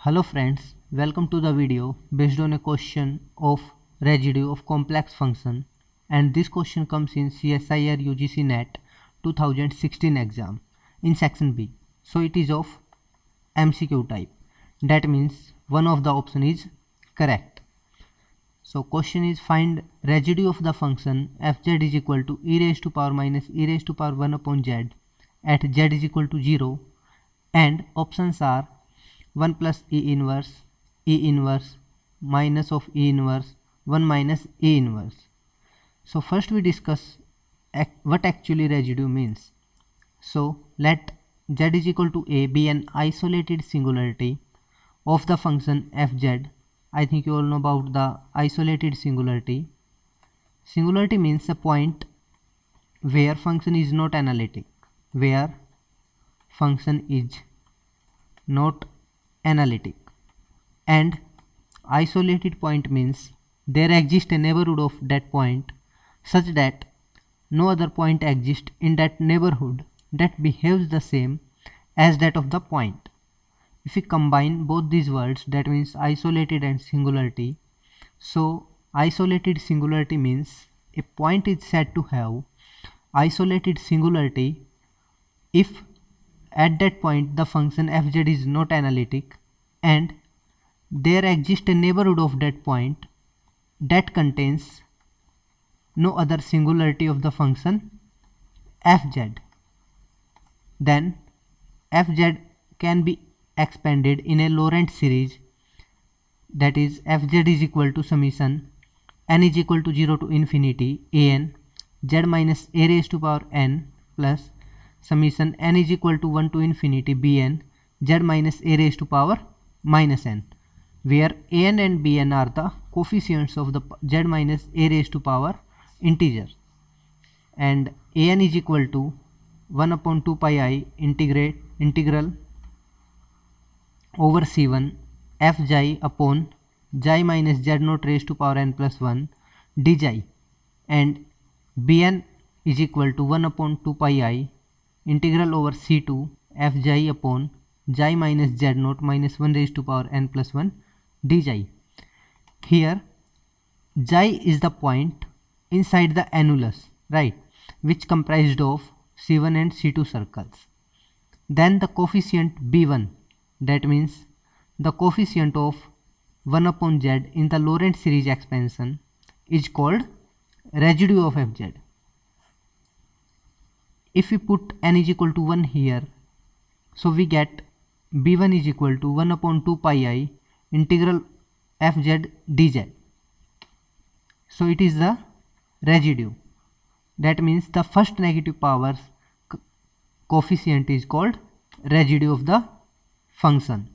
Hello friends, welcome to the video based on a question of residue of complex function, and this question comes in CSIR UGC NET 2016 exam in section B. So it is of MCQ type. That means one of the option is correct. So question is find residue of the function fz is equal to e raised to power minus e raised to power 1 upon z at z is equal to 0, and options are 1 plus E inverse, minus of E inverse, 1 minus E inverse. So first we discuss what actually residue means. So let z is equal to a be an isolated singularity of the function fz. I think you all know about the isolated singularity. Singularity means a point where function is not analytic, where function is not analytic, and isolated point means there exists a neighborhood of that point such that no other point exists in that neighborhood that behaves the same as that of the point. If we combine both these words, that means isolated and singularity. So isolated singularity means a point is said to have isolated singularity if at that point the function fz is not analytic and there exists a neighborhood of that point that contains no other singularity of the function fz. Then fz can be expanded in a Laurent series, that is fz is equal to summation n is equal to 0 to infinity an z minus a raised to power n plus summation n is equal to 1 to infinity bn z minus a raised to power minus n, where an and bn are the coefficients of the z minus a raised to power integer, and an is equal to 1 upon 2 pi I integral over c1 f xi upon xi minus z naught raised to power n plus 1 dxi, and bn is equal to 1 upon 2 pi I integral over c2 f xi upon xi minus z naught minus 1 raised to power n plus 1 dxi. Here xi is the point inside the annulus, right, which comprised of c1 and c2 circles. Then the coefficient b1, that means the coefficient of 1 upon z in the Laurent series expansion, is called residue of fz. If we put n is equal to 1 here, so we get b1 is equal to 1 upon 2 pi I integral fz dz. So it is the residue. That means the first negative powers coefficient is called residue of the function.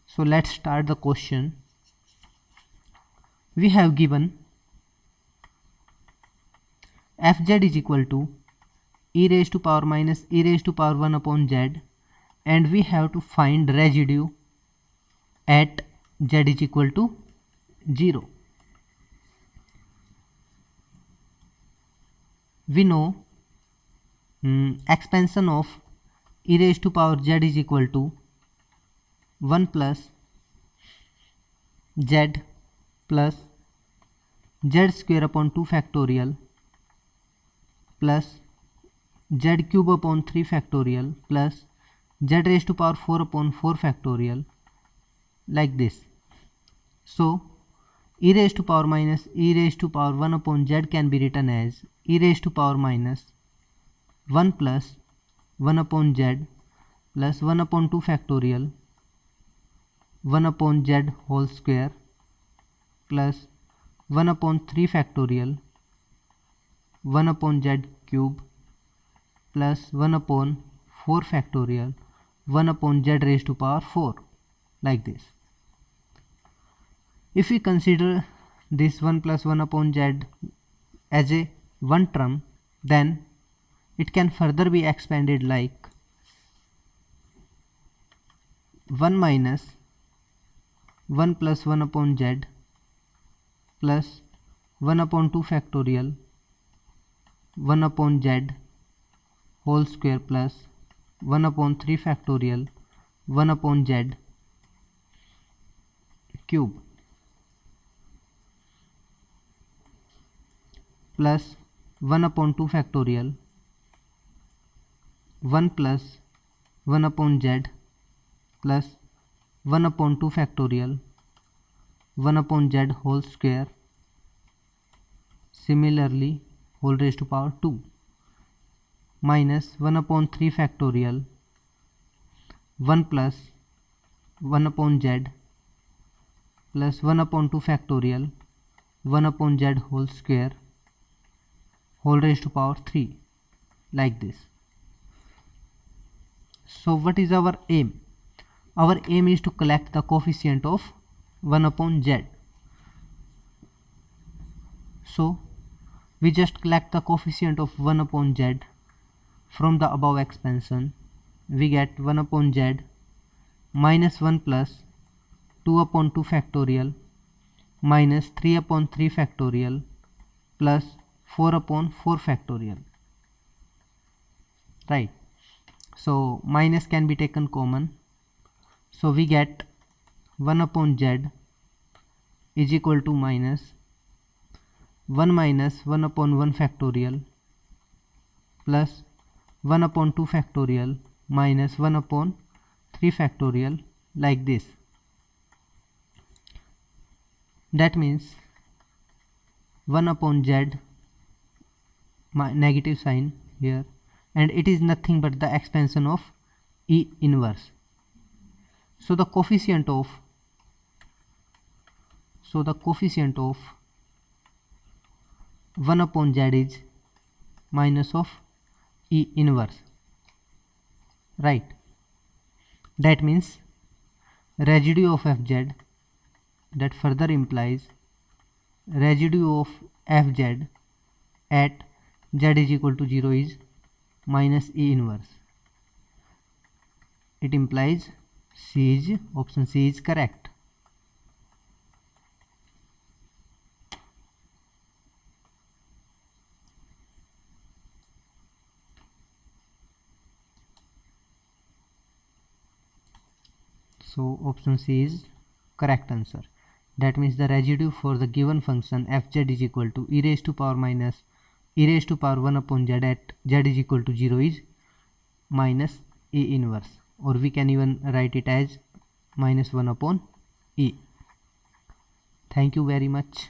So let's start the question. We have given fz is equal to e raised to power minus e raised to power 1 upon z, and we have to find residue at z is equal to 0. We know expansion of e raised to power z is equal to 1 plus z plus z square upon 2 factorial plus z cube upon 3 factorial plus z raised to power 4 upon 4 factorial, like this. So e raised to power minus e raised to power 1 upon z can be written as e raised to power minus 1 plus 1 upon z plus 1 upon 2 factorial 1 upon z whole square plus 1 upon 3 factorial 1 upon z cube plus 1 upon 4 factorial 1 upon z raised to power 4, like this. If we consider this 1 plus 1 upon z as a one term, then it can further be expanded like 1 minus 1 plus 1 upon z plus 1 upon 2 factorial 1 upon z whole square plus 1 upon 3 factorial 1 upon z cube plus 1 upon 2 factorial 1 plus 1 upon z plus 1 upon 2 factorial 1 upon z whole square, similarly whole raised to power 2, minus 1 upon 3 factorial 1 plus 1 upon z plus 1 upon 2 factorial 1 upon z whole square whole raised to power 3, like this. So what is our aim? Our aim is to collect the coefficient of 1 upon z. So we just collect the coefficient of 1 upon z from the above expansion. We get 1 upon z minus 1 plus 2 upon 2 factorial minus 3 upon 3 factorial plus 4 upon 4 factorial, right? So minus can be taken common, so we get 1 upon z is equal to minus 1 minus 1 upon 1 factorial plus 1 upon 2 factorial minus 1 upon 3 factorial, like this. That means 1 upon z, negative sign here, and it is nothing but the expansion of E inverse. So the coefficient of 1 upon z is minus of E inverse, right? That means residue of fz, that further implies residue of fz at z is equal to 0 is minus E inverse. It implies option C is correct. So option C is correct answer. That means the residue for the given function fz is equal to e raised to power minus e raised to power 1 upon z at z is equal to 0 is minus E inverse, or we can even write it as minus 1 upon E. Thank you very much.